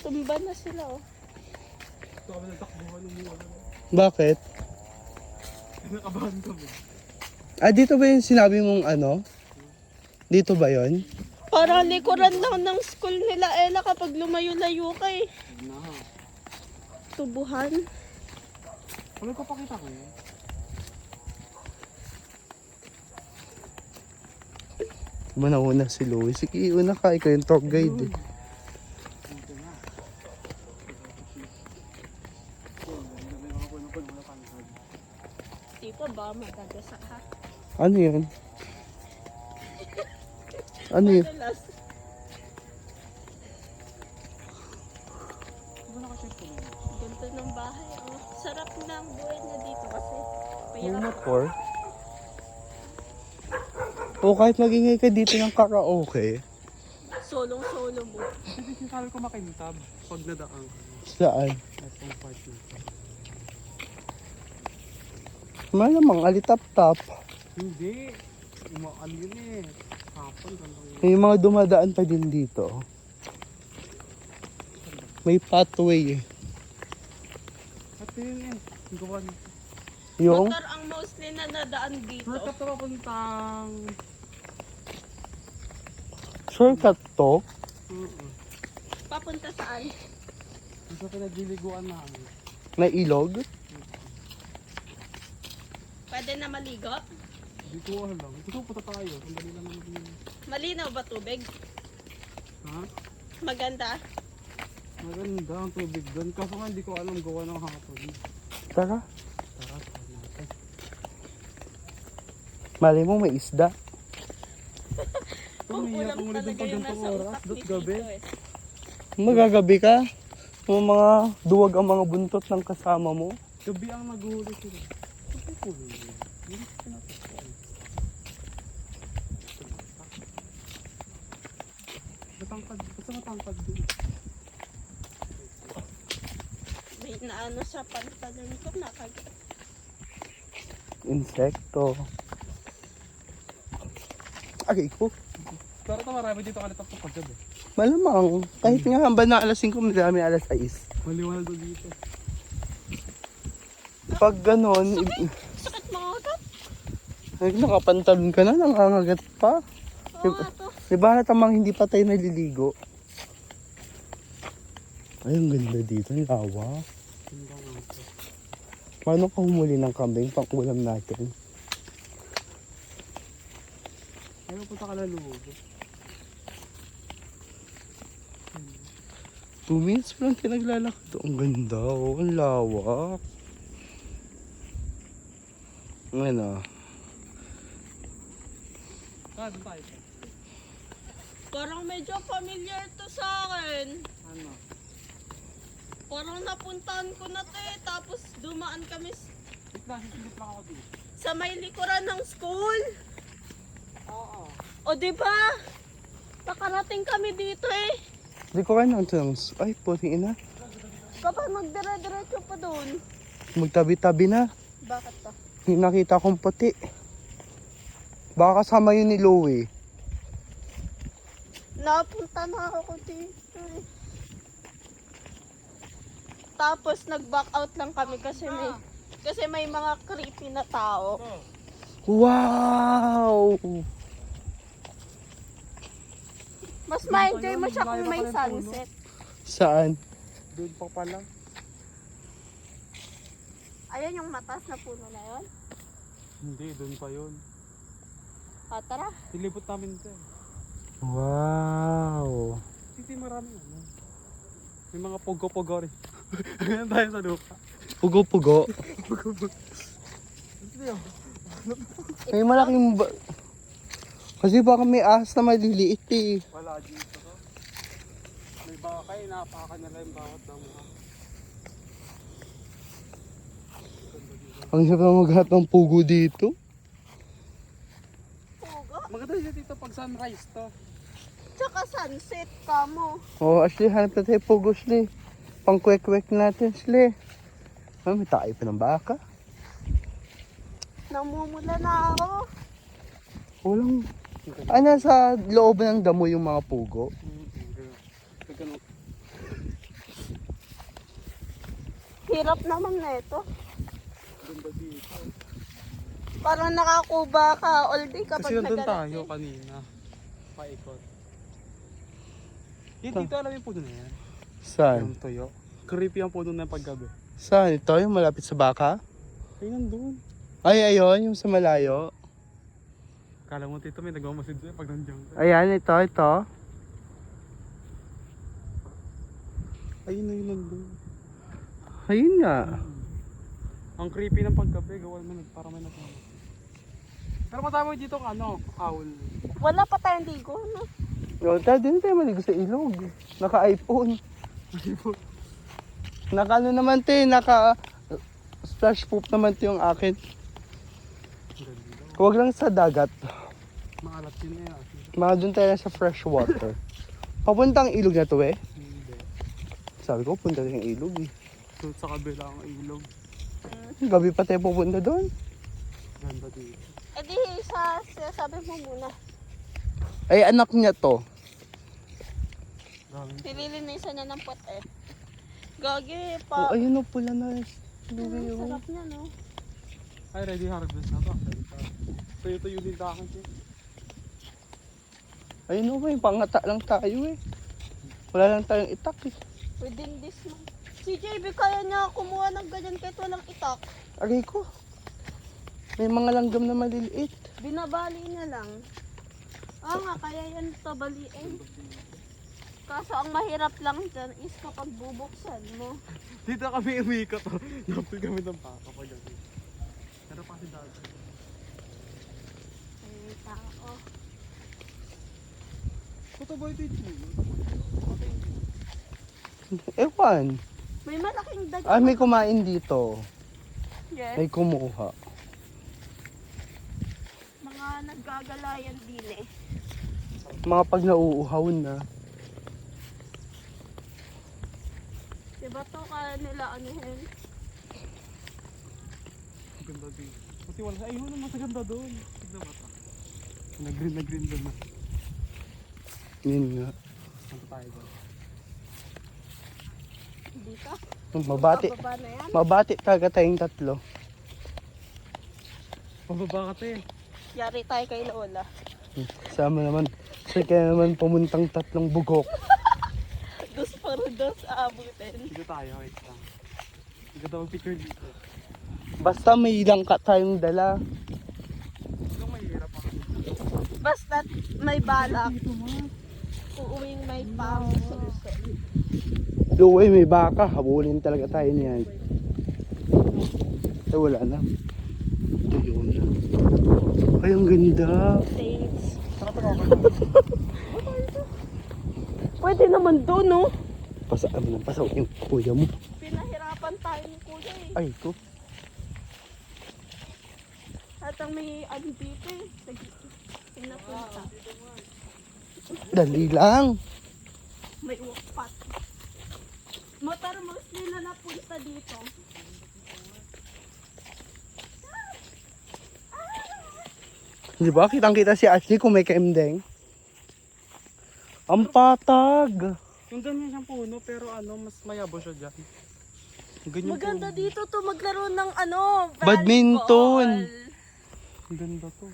Tumba na sila oh. Bakit? Nakabahan kami. Ah, dito ba yung sinabi mong ano? Dito ba yon? Para likuran lang ng school nila Ella kapag lumayo-layo ka eh. Tubuhan. Ano ko pakita ko yun? Manauna si Louie. Sige, una ka. Ikaw yung tour guide eh. Tito ba magagasa ka? Ano yun? Ano yun? Madalas. Ganda ng bahay oh. Sarap ng buhay na dito kasi. May Payarap. motor? O kahit magingay ka dito ng karaoke. Solong-solo mo. Hindi sinasabi ko makintab pag nadaan ka. Saan? Itong part nito. Malamang alitap-tap. Hindi. Ano yun eh. Hapon. May mga dumadaan pa din dito. May pathway eh. At yun eh. Ang gawa nito. Yung Motor ang mostly na nadaan dito. Shortcut na papuntang... shortcut to. Papunta saan? Ito pinagliliguan namin. May ilog. Pwede na maligo? Hindi ko alam. Gusto ko punta tayo. Sandali lang naman. Malinaw ba tubig? Ha? Maganda. Maganda ang tubig doon. Kaso nga hindi ko alam gawa ng hapon. Tara. Tara, tara natin. Mali mo may isda. Umiyak Kulang ulit talaga ng yung pagganto nasa oras. utak Dot ni gabi. Tito eh. Magagabi ka. Yung mga duwag ang mga buntot ng kasama mo. Gabi ang naghuli sila. Ito ko huli. Hindi ko pinapasaan. Matangkad. Basta matangkad din. May naano sa pantalan ko, nakagat. Insekto. Agay ko. Pero ito marami dito kalitap ko paggabi. Malamang. Kahit nga ba na alas 5, marami alas 6. Maliwanag doon dito. Pag ganon, Sakit mga utot. ay, nakapantalon ka na, nangangagat pa. Oo nga to. Diba natamang hindi pa tayo naliligo? Ay, ang ganda dito, ang lawa. Hindi ko nga ito. Paano ka humuli ng kambing pang ulam natin? Ayaw punta ka na lugo. 2 minutes pa lang pinaglalakad. Ang ganda, oh. Ang lawak. Ano? Ah, doon tayo. Parang medyo familiar to sa akin. Ano? Parang napuntahan ko na to eh. Tapos dumaan kami Wait lang, sisilip lang ako dito. sa may likuran ng school. Oo. O diba? Nakarating kami dito eh. Hindi ko kayo ng ay, puti na. Kapag magdira-diretso pa doon. Magtabi-tabi na. Bakit to? Nakita kong puti. Baka kasama yun ni Louie. Napunta na ako dito eh. Tapos nag-back out lang kami kasi may mga creepy na tao. Wow! Mas ma-enjoy mo siya kung may sunset. Saan? Doon pa pala. Ayan yung matas na puno na yun. Hindi, doon pa yun. O tara. Nilipot namin ito. Wow! Hindi marami ano. May mga pogo-pogo rin. Ganyan tayo sa lupa. Pugo-pugo. Hindi oh. May malaking kasi baka may ahas na maliliit eh. Wala dito to. May bakay, napakan nila yung bawat damo. Ang sarap na maghanap ng pugo dito. Pugo. Maganda siya dito pag sunrise to. Tsaka sunset ka mo. Oh, Ashley, hanap na tayo pugo, Ashley. Pang kwek-kwek natin, Ashley. Ah, may tayo pa ng baka. Namumula na ako. Walang... Ah, nasa loob ng damo yung mga pugo. hirap naman na ito. Ganda dito. Parang nakakuba ka all day kapag Kasi nandun nagalit tayo eh. kanina. Paikot. Yan dito alam yung puno na yan. Saan? Yung tuyo. Creepy ang puno na paggabi. Saan? Ito yung malapit sa baka? Ay, nandun. Ay, ayun, yung sa malayo. Kala mo tito may nagmamasid sa'yo pag nandiyan ka. Ayan, ito. Ayun na yun nandun. Ayun nga. Ang creepy ng paggabi. Gawal mo parang may nagmamasid. Pero matama dito ang ano, owl. Wala pa tayong ligo, no? O, din tayo maligo sa ilog. Naka-iPhone. Naka ano naman te, splash poop naman te yung akin. Huwag lang sa dagat. Maalat yun eh. Mga doon tayo sa fresh water. Papuntang ilog na to eh. Hindi. Sabi ko, punta tayong ilog eh. So, sa kabila ang ilog. Gabi pa tayo pupunta doon. Ganda dito. Eh di, sabi mo muna. Ay, anak niya to. Daming Nililinisan niya ng pot eh. Gagi, Oh, pa. ayun o, pula na. Sarap niya, no? Ay, ready harvest na to. Tuyo-tuyo din takan siya. Ayun o, may pangata lang tayo eh. Wala lang tayong itak eh. Within this month. Si JB kaya niya kumuha ng ganyan kahit walang itak. Agay ko. May mga langgam na maliliit. Binabali niya lang. Oo nga, kaya yan ito baliin. Kaso ang mahirap lang dyan is kapag bubuksan mo. Dito kami umikot. Napil kami ng baka pag gabi. Pero pa si dad. Ay, tao. Kuto ba ito yung Ewan. May malaking dagat. Ah, may kumain dito. Yes. May kumuha. Mga naggagalayan din eh. Mga pag nauuhaw na. Diba to kaya nila anuhin? Ganda dito. Kasi wala sa ayun naman sa ganda doon. Tignan mo ito. Nag-green doon na. Yun nga. Saan tayo doon? Dito? Mabati. Pababa na yan. Mabati talaga tayong tatlo. Pababa ka te. Yari tayo kay Lola. Sama naman. Kasi kaya naman pumuntang tatlong bugok. Dos para dos aabutin. Dito tayo. Wait lang. Hindi ka daw mag-picture dito. Basta may langka tayong dala. Ito mahirap ako. Basta may balak. Uuwing may pang suso. Luway, may baka. Habulin talaga tayo niyan. Eh, wala na. Ito yun. Ay, ang ganda. Thanks. Sarap ako. Pwede naman doon, no? Pasaw yung kuya mo. Pinahirapan tayo ni Kuya eh. Ay, ko. At ang may ano dito eh. Pinapunta. Dali lang. May wakpat. Motor mostly na napunta dito. Di ba? Kitang-kita si Ashley kung may kaimdeng. Ang patag. Yung ganyan siyang puno pero ano, mas mayabo siya dyan. Ganyan Maganda puno. dito to maglaro ng ano, Badminton. volleyball. Ang ganda to.